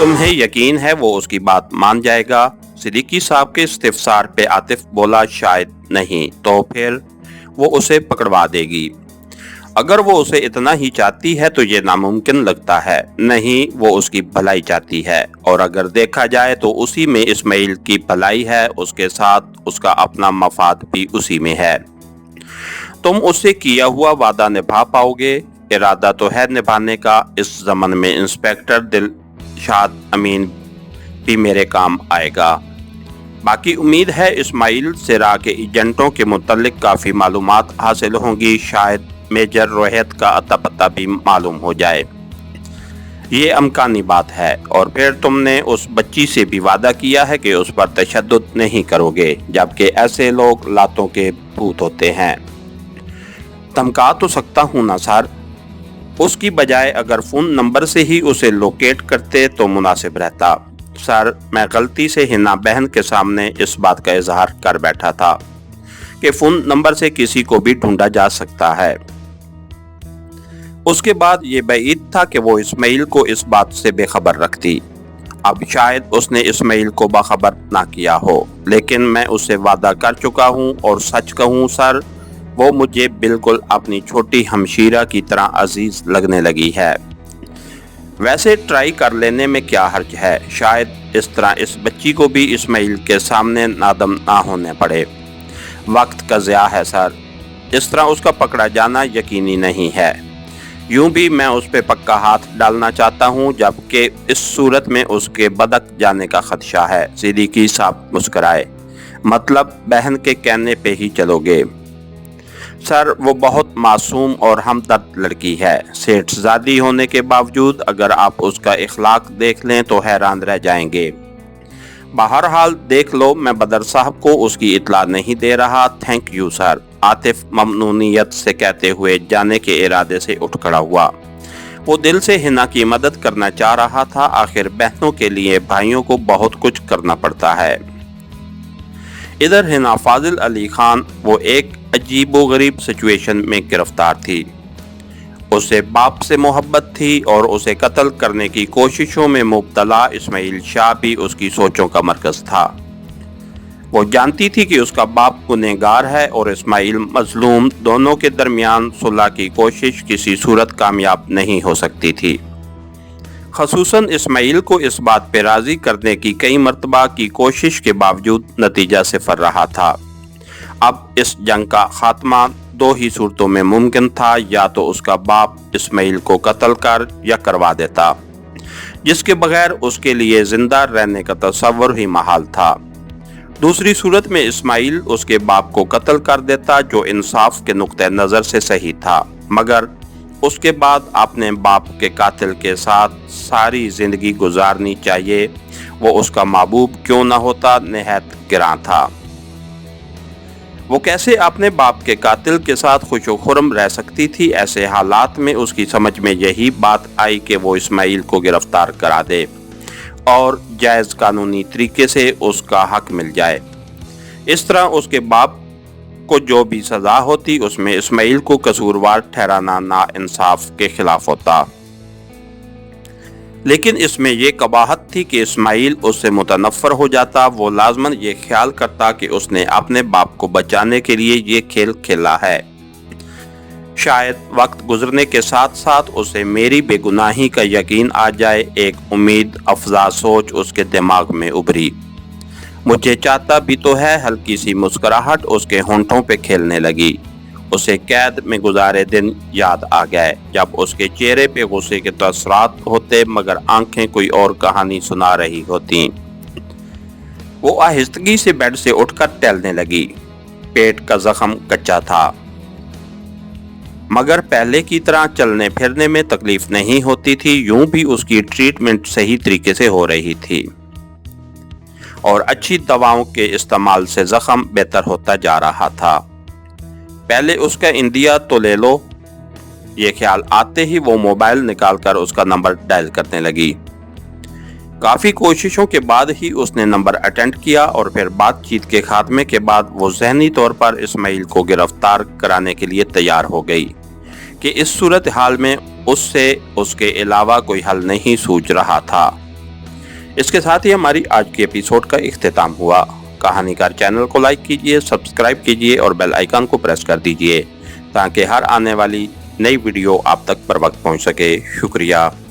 تمہیں یقین ہے وہ اس کی بات مان جائے گا؟ صدیقی صاحب کے استفسار پہ عاطف بولا شاید نہیں، تو پھر وہ اسے پکڑوا دے گی۔ اگر وہ اسے اتنا ہی چاہتی ہے تو یہ ناممکن لگتا ہے۔ نہیں، وہ اس کی بھلائی چاہتی ہے، اور اگر دیکھا جائے تو اسی میں اسماعیل کی بھلائی ہے، اس کے ساتھ اس کا اپنا مفاد بھی اسی میں ہے۔ تم اس سے کیا ہوا وعدہ نبھا پاؤ گے؟ ارادہ تو ہے نبھانے کا۔ اس زمن میں انسپیکٹر دلشاد امین بھی میرے کام آئے گا۔ باقی امید ہے اسماعیل سرا کے ایجنٹوں کے متعلق کافی معلومات حاصل ہوں گی، شاید میجر روہت کا اتا پتہ بھی معلوم ہو جائے۔ یہ امکانی بات ہے۔ اور پھر تم نے اس بچی سے بھی وعدہ کیا ہے کہ اس پر تشدد نہیں کرو گے، جبکہ ایسے لوگ لاتوں کے بھوت ہوتے ہیں۔ دھمکا تو سکتا ہوں نا سر؟ اس کی بجائے اگر فون نمبر سے ہی اسے لوکیٹ کرتے تو مناسب رہتا۔ سر، میں غلطی سے حنا بہن کے سامنے اس بات کا اظہار کر بیٹھا تھا کہ فون نمبر سے کسی کو بھی ڈھونڈا جا سکتا ہے۔ اس کے بعد یہ بعید تھا کہ وہ اسماعیل کو اس بات سے بے خبر رکھتی۔ اب شاید اس نے اسماعیل کو باخبر نہ کیا ہو، لیکن میں اسے وعدہ کر چکا ہوں، اور سچ کہوں سر، وہ مجھے بالکل اپنی چھوٹی ہمشیرہ کی طرح عزیز لگنے لگی ہے۔ ویسے ٹرائی کر لینے میں کیا حرج ہے؟ شاید اس طرح اس بچی کو بھی اسماعیل کے سامنے نادم نہ ہونے پڑے۔ وقت کا ضیاع ہے سر، اس طرح اس کا پکڑا جانا یقینی نہیں ہے۔ یوں بھی میں اس پہ پکا ہاتھ ڈالنا چاہتا ہوں، جبکہ اس صورت میں اس کے بدک جانے کا خدشہ ہے۔ صدیقی صاحب مسکرائے۔ مطلب بہن کے کہنے پہ ہی چلو گے؟ سر، وہ بہت معصوم اور ہمدرد لڑکی ہے۔ سیٹھ زادی ہونے کے باوجود اگر آپ اس کا اخلاق دیکھ لیں تو حیران رہ جائیں گے۔ بہرحال دیکھ لو، میں بدر صاحب کو اس کی اطلاع نہیں دے رہا۔ تھینک یو سر، عاطف ممنونیت سے کہتے ہوئے جانے کے ارادے سے اٹھ کھڑا ہوا۔ وہ دل سے حنا کی مدد کرنا چاہ رہا تھا، آخر بہنوں کے لیے بھائیوں کو بہت کچھ کرنا پڑتا ہے۔ ادھر حنا فاضل علی خان وہ ایک عجیب و غریب سچویشن میں گرفتار تھی۔ اسے باپ سے محبت تھی، اور اسے قتل کرنے کی کوششوں میں مبتلا اسماعیل شاہ بھی اس کی سوچوں کا مرکز تھا۔ وہ جانتی تھی کہ اس کا باپ گنہگار ہے اور اسماعیل مظلوم، دونوں کے درمیان صلح کی کوشش کسی صورت کامیاب نہیں ہو سکتی تھی۔ خصوصاً اسماعیل کو اس بات پہ راضی کرنے کی کئی مرتبہ کی کوشش کے باوجود نتیجہ صفر رہا تھا۔ اب اس جنگ کا خاتمہ دو ہی صورتوں میں ممکن تھا، یا تو اس کا باپ اسماعیل کو قتل کر یا کروا دیتا، جس کے بغیر اس کے لیے زندہ رہنے کا تصور ہی محال تھا۔ دوسری صورت میں اسماعیل اس کے باپ کو قتل کر دیتا، جو انصاف کے نقطہ نظر سے صحیح تھا، مگر اس کے بعد اپنے باپ کے قاتل کے ساتھ ساری زندگی گزارنی چاہیے، وہ اس کا محبوب کیوں نہ ہوتا، نہایت گراں تھا۔ وہ کیسے اپنے باپ کے قاتل کے ساتھ خوش و خرم رہ سکتی تھی؟ ایسے حالات میں اس کی سمجھ میں یہی بات آئی کہ وہ اسماعیل کو گرفتار کرا دے اور جائز قانونی طریقے سے اس کا حق مل جائے۔ اس طرح اس کے باپ کو جو بھی سزا ہوتی، اس میں اسماعیل کو قصوروار ٹھہرانا ناانصاف کے خلاف ہوتا۔ لیکن اس میں یہ قباحت تھی کہ اسماعیل اس سے متنفر ہو جاتا۔ وہ لازماً یہ خیال کرتا کہ اس نے اپنے باپ کو بچانے کے لیے یہ کھیل کھیلا ہے۔ شاید وقت گزرنے کے ساتھ ساتھ اسے میری بے گناہی کا یقین آ جائے۔ ایک امید افزا سوچ اس کے دماغ میں ابھری۔ مجھے چاہتا بھی تو ہے۔ ہلکی سی مسکراہٹ اس کے ہونٹوں پہ کھیلنے لگی۔ اسے قید میں گزارے دن یاد آ گئے، جب اس کے چہرے پہ غصے کے تاثرات ہوتے مگر آنکھیں کوئی اور کہانی سنا رہی ہوتیں۔ وہ آہستگی سے بیڈ سے اٹھ کر ٹہلنے لگی۔ پیٹ کا زخم کچا تھا، مگر پہلے کی طرح چلنے پھرنے میں تکلیف نہیں ہوتی تھی۔ یوں بھی اس کی ٹریٹمنٹ صحیح طریقے سے ہو رہی تھی، اور اچھی دواؤں کے استعمال سے زخم بہتر ہوتا جا رہا تھا۔ پہلے اس کا انڈیا تو لے لو، یہ خیال آتے ہی وہ موبائل نکال کر اس کا نمبر ڈائل کرنے لگی۔ کافی کوششوں کے بعد ہی اس نے نمبر اٹینڈ کیا، اور پھر بات چیت کے خاتمے کے بعد وہ ذہنی طور پر اسماعیل کو گرفتار کرانے کے لیے تیار ہو گئی کہ اس صورتحال میں اس سے اس کے علاوہ کوئی حل نہیں سوچ رہا تھا۔ اس کے ساتھ ہی ہماری آج کی ایپیسوڈ کا اختتام ہوا۔ کہانیکار چینل کو لائک کیجئے، سبسکرائب کیجئے اور بیل آئیکن کو پریس کر دیجئے تاکہ ہر آنے والی نئی ویڈیو آپ تک پر وقت پہنچ سکے۔ شکریہ۔